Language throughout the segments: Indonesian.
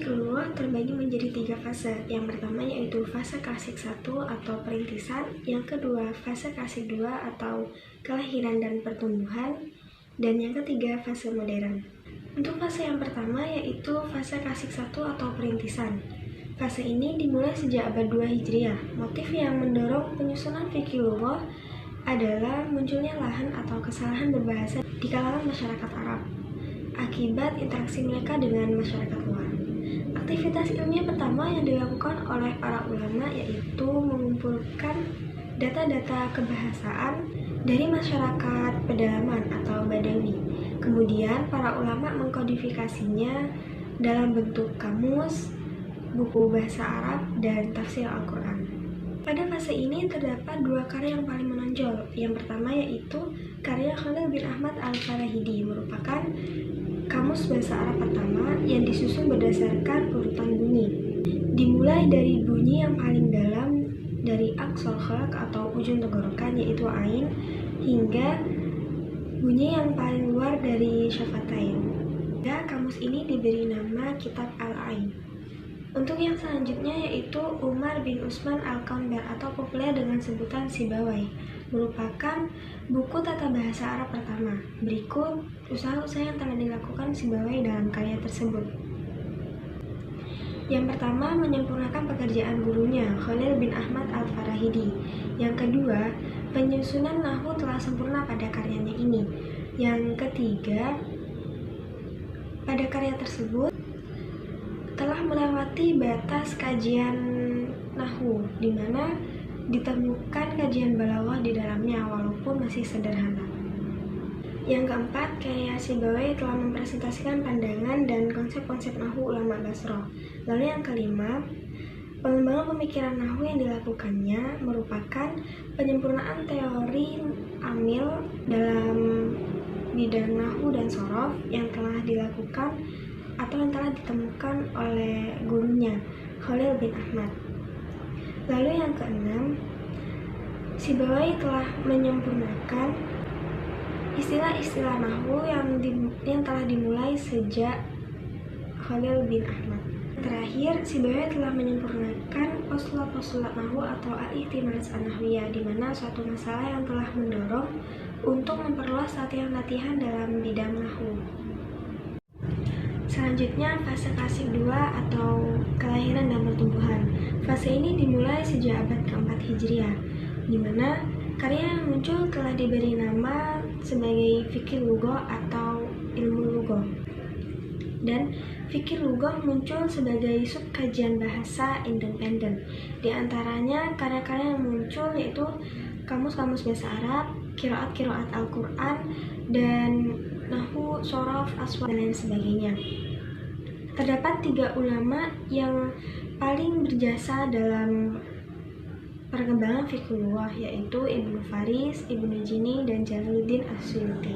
Fikih terbagi menjadi 3 fase. Yang pertama yaitu fase klasik 1 atau perintisan, yang kedua fase klasik 2 atau kelahiran dan pertumbuhan, dan yang ketiga fase modern. Untuk fase yang pertama yaitu fase klasik 1 atau perintisan. Fase ini dimulai sejak abad 2 Hijriah. Motif yang mendorong penyusunan fikih lughah adalah munculnya lahan atau kesalahan berbahasa di kalangan masyarakat Arab akibat interaksi mereka dengan masyarakat luar. Aktivitas ilmiah pertama yang dilakukan oleh para ulama yaitu mengumpulkan data-data kebahasaan dari masyarakat pedalaman atau Badawi. Kemudian para ulama mengkodifikasinya dalam bentuk kamus, buku bahasa Arab, dan tafsir Al-Quran. Pada fase ini terdapat 2 karya yang paling menonjol. Yang pertama yaitu karya Khalil bin Ahmad Al-Farahidi, merupakan kamus bahasa Arab pertama yang disusun berdasarkan urutan bunyi. Dimulai dari bunyi yang paling dalam dari aqsal khalq atau ujung tenggorokan yaitu ain, hingga bunyi yang paling luar dari syafatain. Kamus ini diberi nama Kitab Al-Ain. Untuk yang selanjutnya yaitu Umar bin Utsman Al-Kambar atau populer dengan sebutan Sibawayh, merupakan buku tata bahasa Arab pertama. Berikut usaha-usaha yang telah dilakukan Sibawayh dalam karya tersebut. Yang pertama, menyempurnakan pekerjaan gurunya, Khalil bin Ahmad Al-Farahidi. Yang kedua, penyusunan nahwu telah sempurna pada karyanya ini. Yang ketiga, pada karya tersebut telah melewati batas kajian nahwu, di mana ditemukan kajian balaghah di dalamnya walaupun masih sederhana. Yang keempat, karya Sibawayh telah mempresentasikan pandangan dan konsep-konsep nahwu ulama Bashrah. Lalu yang kelima, pengembangan pemikiran nahwu yang dilakukannya merupakan penyempurnaan teori amil dalam bidang nahwu dan shorof yang telah dilakukan atau yang telah ditemukan oleh gurunya, Khalil bin Ahmad. Lalu yang keenam, Sibawayh telah menyempurnakan istilah-istilah nahwu yang telah dimulai sejak Khalil bin Ahmad. Terakhir, Sibawayh telah menyempurnakan postulat-postulat nahwu atau al-i'timadat an-nahwiyah, di mana suatu masalah yang telah mendorong untuk memperluas latihan-latihan dalam bidang nahwu. Selanjutnya, fase klasik 2 atau kelahiran dan pertumbuhan. Fase ini dimulai sejak abad ke-4 Hijriah, di mana karya yang muncul telah diberi nama sebagai fikih lughah atau ilmu lughah. Dan fikih lughah muncul sebagai subkajian bahasa independen. Di antaranya karya-karya yang muncul yaitu kamus-kamus bahasa Arab, qiraat-qiraat Al-Quran, dan nahwu, shorof, aswad, dan lain sebagainya. Terdapat 3 ulama yang paling berjasa dalam perkembangan fikih lughah, yaitu Ibnu Faris, Ibnu Jini, dan Jalaluddin As-Suyuti.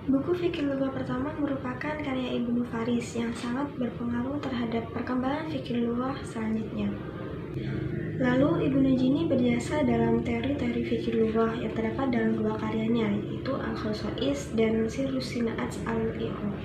Buku fikih lughah pertama merupakan karya Ibnu Faris yang sangat berpengaruh terhadap perkembangan fikih lughah selanjutnya. Lalu Ibnu Jini berjasa dalam teori-teori fikih lughah yang terdapat dalam 2 karyanya, yaitu Al-Khosais dan Sirrus Sinaat Al-I'rab.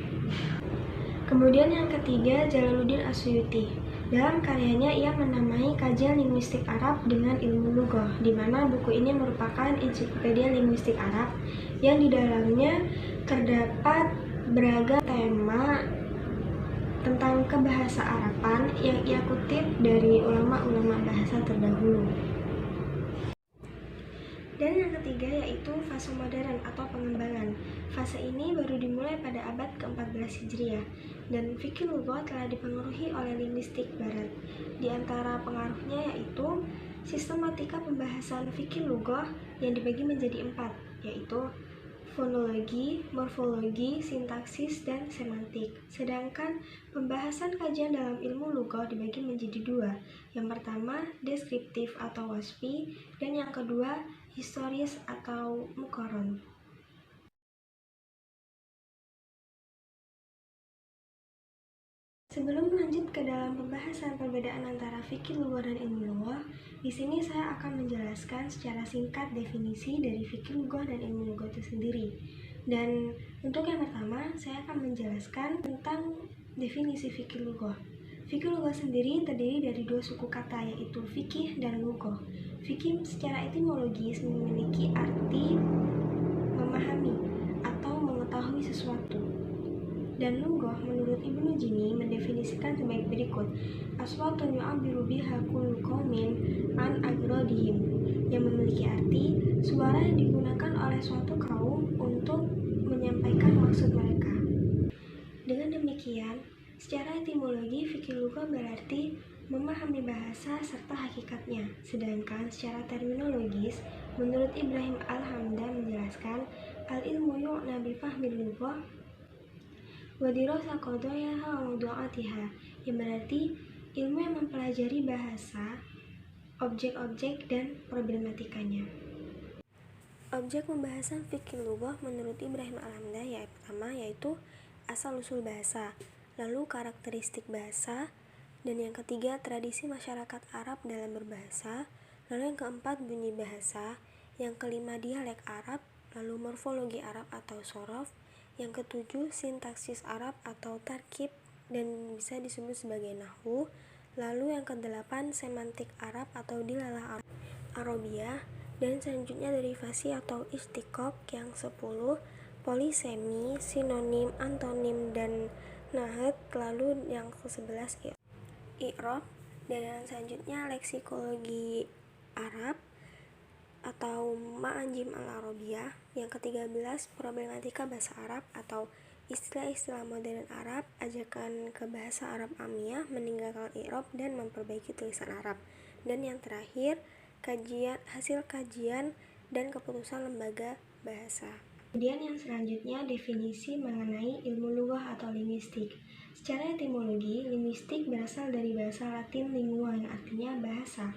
Kemudian yang ketiga, Jalaluddin As-Suyuti. Dalam karyanya ia menamai kajian linguistik Arab dengan ilmu lughah, di mana buku ini merupakan ensiklopedia linguistik Arab yang di dalamnya terdapat beragam tema tentang kebahasa Araban yang ia kutip dari ulama-ulama bahasa terdahulu. Dan yang ketiga yaitu fase modern atau pengembangan. Fase ini baru dimulai pada abad ke-14 Hijriah, dan fikih lughah telah dipengaruhi oleh linguistik barat. Di antara pengaruhnya yaitu sistematika pembahasan fikih lughah yang dibagi menjadi 4, yaitu fonologi, morfologi, sintaksis, dan semantik. Sedangkan pembahasan kajian dalam ilmu lughah dibagi menjadi 2. Yang pertama, deskriptif atau wasfi, dan yang kedua, historis atau muqarron. Sebelum lanjut ke dalam pembahasan perbedaan antara fikih lughah dan ilmu lughah, di sini saya akan menjelaskan secara singkat definisi dari fikih lughah dan ilmu lughah itu sendiri. Dan untuk yang pertama, saya akan menjelaskan tentang definisi fikih lughah. Fikih lughah sendiri terdiri dari dua suku kata, yaitu fikih dan lughah. Fikih secara etimologis memiliki arti memahami atau mengetahui sesuatu. Dan lughah menurut Ibnu Jini mendefinisikan sebagai berikut: aswatun yu'abbiru biha kullu qaumin an agradihim, yang memiliki arti suara yang digunakan oleh suatu kaum untuk menyampaikan maksud mereka. Dengan demikian, secara etimologi fikih lughah berarti memahami bahasa serta hakikatnya, sedangkan secara terminologis menurut Ibrahim Al-Hamdan menjelaskan al-ilmu yu'na bi fahmil lughah wa dirasa qadayaha wa mawdu'atiha, yang berarti ilmu yang mempelajari bahasa, objek-objek dan problematikanya. Objek pembahasan fikih lughah menurut Ibrahim Al-Hamdan yang pertama yaitu asal-usul bahasa, lalu karakteristik bahasa, dan yang ketiga tradisi masyarakat Arab dalam berbahasa, lalu yang keempat bunyi bahasa, yang kelima dialek Arab, lalu morfologi Arab atau sorof, yang ketujuh sintaksis Arab atau tarkib dan bisa disebut sebagai nahwu, lalu yang kedelapan semantik Arab atau dilalah Arabiyah, dan selanjutnya derivasi atau istiqaq yang 10, polisemi, sinonim, antonim, dan nahd, lalu yang ke-11 i'rab, dan yang selanjutnya leksikologi Arab atau ma'ajim al-Arabiyah, yang ke-13 problematika bahasa Arab atau istilah-istilah modern Arab, ajakan ke bahasa Arab amiyah, meninggalkan i'rab dan memperbaiki tulisan Arab, dan yang terakhir hasil kajian dan keputusan lembaga bahasa. Kemudian yang selanjutnya definisi mengenai ilmu lughah atau linguistik. Secara etimologi, linguistik berasal dari bahasa Latin lingua yang artinya bahasa.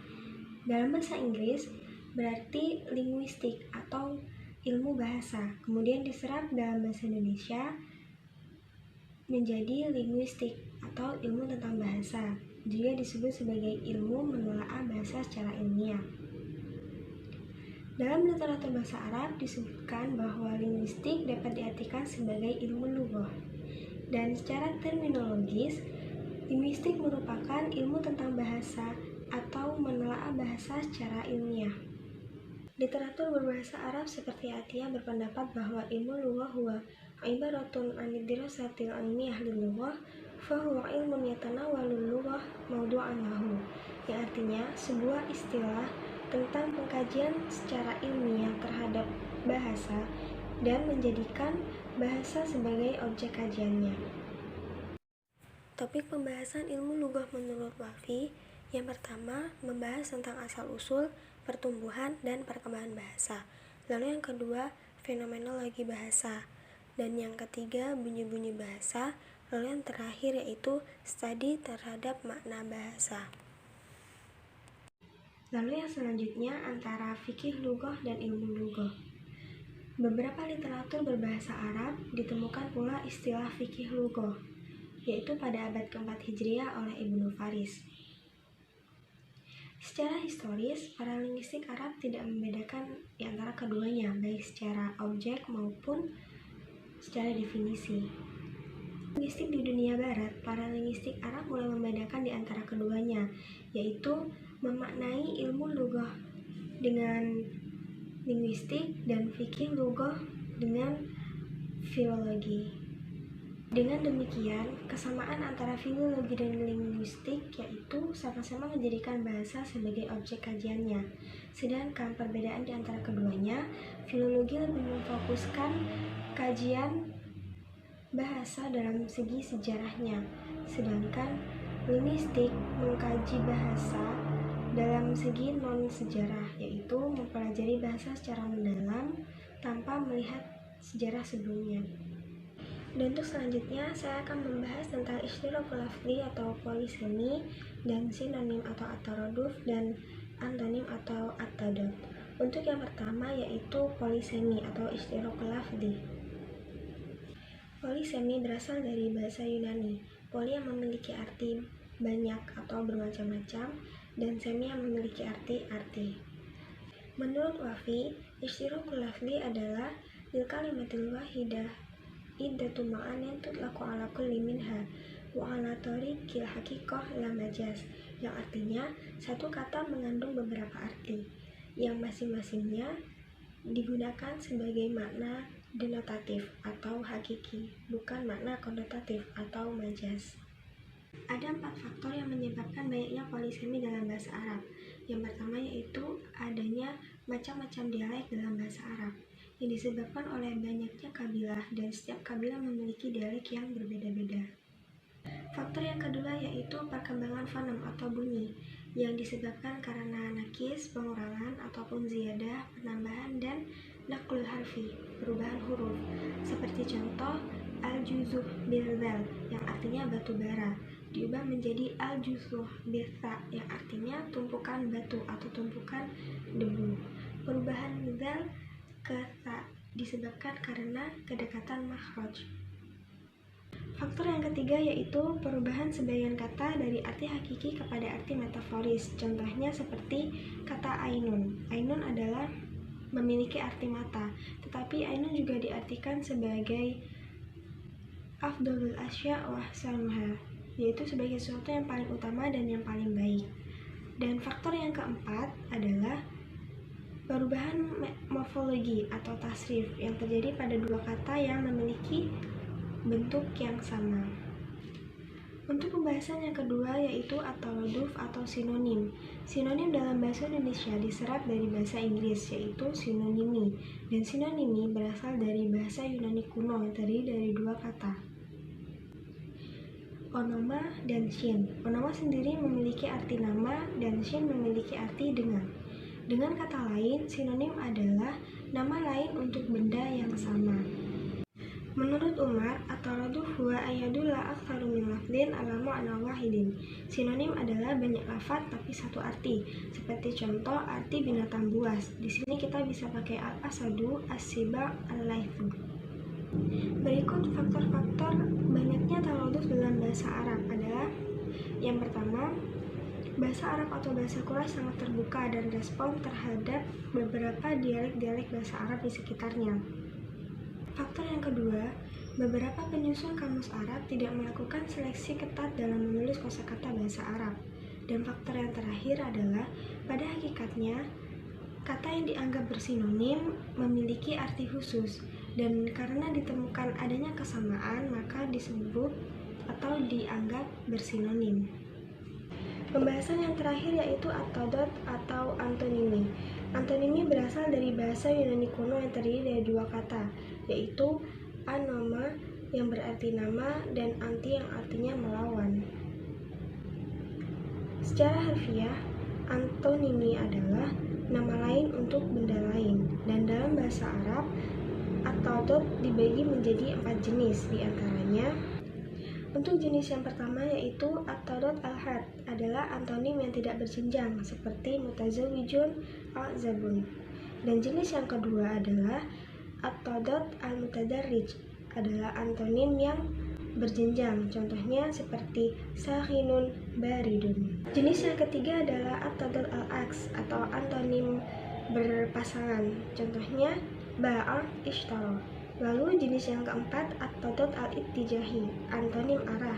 Dalam bahasa Inggris berarti linguistik atau ilmu bahasa. Kemudian diserap dalam bahasa Indonesia menjadi linguistik atau ilmu tentang bahasa. Juga disebut sebagai ilmu menelaah bahasa secara ilmiah. Dalam literatur bahasa Arab disebutkan bahwa linguistik dapat diartikan sebagai ilmu lughah. Dan secara terminologis, linguistik merupakan ilmu tentang bahasa atau menelaah bahasa secara ilmiah. Literatur berbahasa Arab seperti Atiyah berpendapat bahwa ilmu lughah huwa ibaratun an dirasatil ilmiah lil lughah fa huwa ilmun yatanawwalul lughah mawdu'an lahu, yang artinya sebuah istilah tentang pengkajian secara ilmiah terhadap bahasa dan menjadikan bahasa sebagai objek kajiannya. Topik pembahasan ilmu lughah menurut Wafi, yang pertama membahas tentang asal-usul, pertumbuhan, dan perkembangan bahasa. Lalu yang kedua fenomenologi bahasa, dan yang ketiga bunyi-bunyi bahasa. Lalu yang terakhir yaitu studi terhadap makna bahasa. Lalu yang selanjutnya antara fikih lughah dan ilmu lughah. Beberapa literatur berbahasa Arab ditemukan pula istilah fikih lughah, yaitu pada abad ke-4 Hijriah oleh Ibnu Faris. Secara historis, para linguistik Arab tidak membedakan di antara keduanya, baik secara objek maupun secara definisi. Linguistik di dunia barat, para linguistik Arab mulai membedakan di antara keduanya, yaitu memaknai ilmu lughah dengan linguistik dan fikih lughah dengan filologi. Dengan demikian, kesamaan antara filologi dan linguistik yaitu sama-sama menjadikan bahasa sebagai objek kajiannya. Sedangkan perbedaan di antara keduanya, filologi lebih memfokuskan kajian bahasa dalam segi sejarahnya, sedangkan linguistik mengkaji bahasa dalam segi non-sejarah, yaitu mempelajari bahasa secara mendalam tanpa melihat sejarah sebelumnya. Dan untuk selanjutnya, saya akan membahas tentang istiqaqul lafzi atau polisemi, dan sinonim atau at-taraduf, dan antonim atau at-tadad. Untuk yang pertama yaitu polisemi atau istiqaqul lafzi. Polisemi berasal dari bahasa Yunani. Poli yang memiliki arti banyak atau bermacam-macam, dan semi yang memiliki arti. Menurut Wafi, istiqaqul lafzi adalah lil kalimatil wahidah iddatu ma'anin tutlaqu ala kulli minha wa ala tariqil haqiqah la majaz, yang artinya satu kata mengandung beberapa arti yang masing-masingnya digunakan sebagai makna denotatif atau hakiki, bukan makna konotatif atau majaz. Ada 4 faktor yang menyebabkan banyaknya polisemi dalam bahasa Arab. Yang pertama yaitu adanya macam-macam dialek dalam bahasa Arab yang disebabkan oleh banyaknya kabilah dan setiap kabilah memiliki dialek yang berbeda-beda. Faktor yang kedua yaitu perkembangan fonem atau bunyi yang disebabkan karena nakis, pengurangan ataupun ziyadah, penambahan, dan naqlul harfi, perubahan huruf. Seperti contoh al-juzuh bil-zal yang artinya batu bara diubah menjadi al-juzuh bil-tha yang artinya tumpukan batu atau tumpukan debu. Perubahan zal ke tha disebabkan karena kedekatan makhraj. Faktor yang ketiga yaitu perubahan sebagian kata dari arti hakiki kepada arti metaforis. Contohnya seperti kata ainun. Ainun adalah memiliki arti mata, tetapi ainun juga diartikan sebagai afdhalul asya wa ahsanuha, yaitu sebagai sesuatu yang paling utama dan yang paling baik. Dan faktor yang keempat adalah perubahan morfologi atau tasrif yang terjadi pada dua kata yang memiliki bentuk yang sama. Untuk pembahasan yang kedua yaitu at-taraduf atau sinonim. Sinonim dalam bahasa Indonesia diserap dari bahasa Inggris yaitu sinonimi, dan sinonimi berasal dari bahasa Yunani kuno yang terdiri dari dua kata, onoma dan shin. Onoma sendiri memiliki arti nama dan shin memiliki arti dengan. Dengan kata lain, sinonim adalah nama lain untuk benda yang sama. Menurut Umar, at-taraduf huwa ayadulla aktsaru min lafdhin ala ma'na wahidin. Sinonim adalah banyak lafaz tapi satu arti. Seperti contoh arti binatang buas. Di sini kita bisa pakai al-asadu, as-siba, al-laithu. Berikut faktor-faktor banyaknya taraduf dalam bahasa Arab adalah yang pertama, bahasa Arab atau bahasa Quraisy sangat terbuka dan respon terhadap beberapa dialek-dialek bahasa Arab di sekitarnya. Faktor yang kedua, beberapa penyusun kamus Arab tidak melakukan seleksi ketat dalam menulis kosakata bahasa Arab. Dan faktor yang terakhir adalah, pada hakikatnya, kata yang dianggap bersinonim memiliki arti khusus, dan karena ditemukan adanya kesamaan, maka disebut atau dianggap bersinonim. Pembahasan yang terakhir yaitu at-tadad atau antonimi. Antonimi berasal dari bahasa Yunani kuno yang terdiri dari dua kata, yaitu anoma yang berarti nama dan anti yang artinya melawan. Secara harfiah, antonimi adalah nama lain untuk benda lain, dan dalam bahasa Arab, at-tadad dibagi menjadi 4 jenis, diantaranya untuk jenis yang pertama yaitu at-tadad al-had adalah antonim yang tidak berjenjang seperti mutazawijun al-zabun. Dan jenis yang kedua adalah at-tadad al-mutadarrij adalah antonim yang berjenjang, contohnya seperti sahinun baridun. Jenis yang ketiga adalah at-tadad al-aks atau antonim berpasangan, contohnya ba'a ishtara. Lalu jenis yang keempat at-tadad al-ittijahi, antonim arah,